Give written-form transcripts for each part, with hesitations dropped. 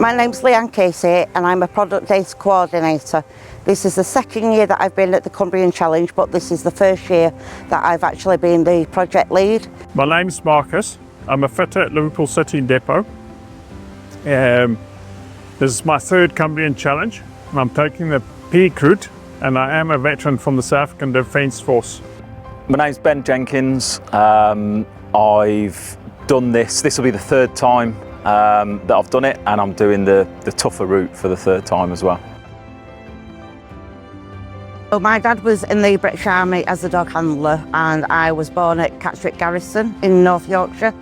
My name's Leanne Casey and I'm a Product Data Coordinator. This is the second year that I've been at the Cumbrian Challenge, but this is the first year that I've actually been the project lead. My name's Marcus. I'm a fitter at Liverpool City Depot. This is my third Cumbrian Challenge. I'm taking the peak route and I am a veteran from the South African Defence Force. My name's Ben Jenkins. I've done this will be the third time that I've done it, and I'm doing the tougher route for the third time as well. So my dad was in the British Army as a dog handler and I was born at Catterick Garrison in North Yorkshire.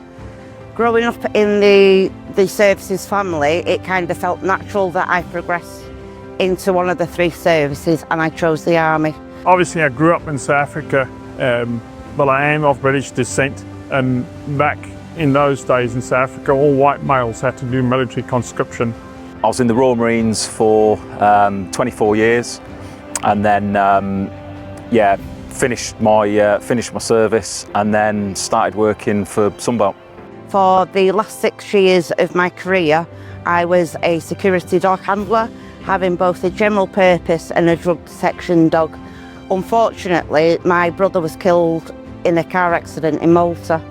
Growing up in the services family, it kind of felt natural that I progressed into one of the three services and I chose the Army. Obviously I grew up in South Africa, but I am of British descent, and back in those days in South Africa all white males had to do military conscription. I was in the Royal Marines for 24 years and then finished my service and then started working for Sunbelt. For the last 6 years of my career I was a security dog handler, having both a general purpose and a drug detection dog. Unfortunately, my brother was killed in a car accident in Malta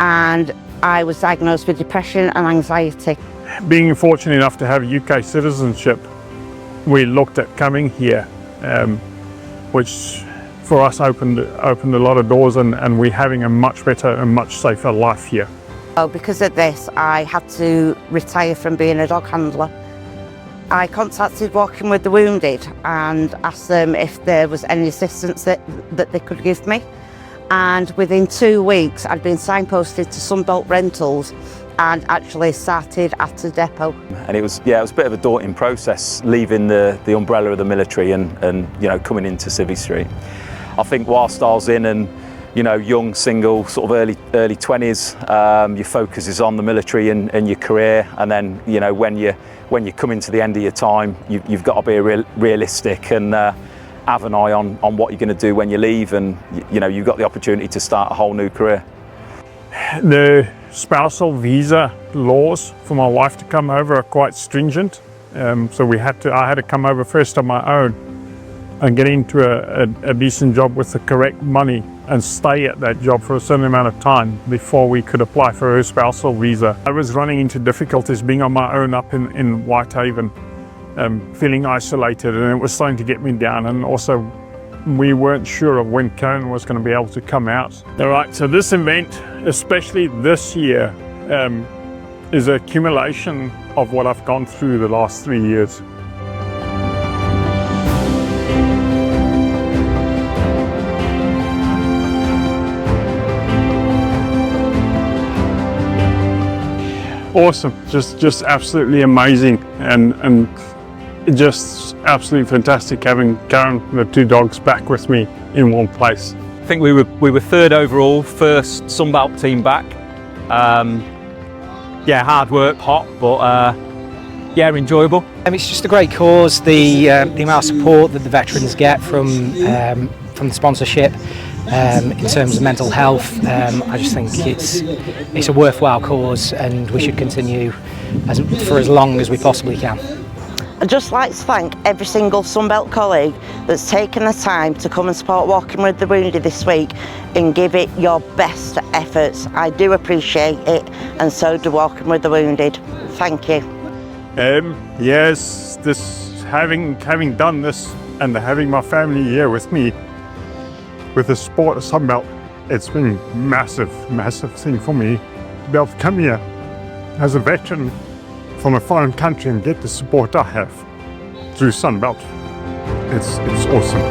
and I was diagnosed with depression and anxiety. Being fortunate enough to have UK citizenship, we looked at coming here, which for us opened a lot of doors, and we're having a much better and much safer life here. So because of this, I had to retire from being a dog handler. I contacted Walking with the Wounded and asked them if there was any assistance that they could give me. And within 2 weeks, I'd been signposted to Sunbelt Rentals and actually started at the depot. And it was a bit of a daunting process, leaving the umbrella of the military and coming into Civvy Street. I think whilst I was in and young, single, sort of early 20s, your focus is on the military and your career, and then when you come into the end of your time, you've got to be realistic and have an eye on what you're going to do when you leave, and you've got the opportunity to start a whole new career. The spousal visa laws for my wife to come over are quite stringent, so I had to come over first on my own and get into a decent job with the correct money and stay at that job for a certain amount of time before we could apply for her spousal visa. I was running into difficulties being on my own up in Whitehaven, feeling isolated, and it was starting to get me down, and also we weren't sure of when Karen was going to be able to come out. All right, so this event, especially this year, is an accumulation of what I've gone through the last 3 years. Awesome, just absolutely amazing, and just absolutely fantastic having Karen and the 2 dogs back with me in one place. I think we were third overall, first Sunbelt team back. Hard work, hot, but enjoyable. It's just a great cause. The amount of support that the veterans get from the sponsorship. In terms of mental health, I just think it's a worthwhile cause, and we should continue for as long as we possibly can. I'd just like to thank every single Sunbelt colleague that's taken the time to come and support Walking with the Wounded this week and give it your best efforts. I do appreciate it, and so do Walking with the Wounded. Thank you. Yes, having done this and having my family here with me, with the sport of Sunbelt, it's been a massive thing for me to be able to come here as a veteran from a foreign country and get the support I have through Sunbelt. It's awesome.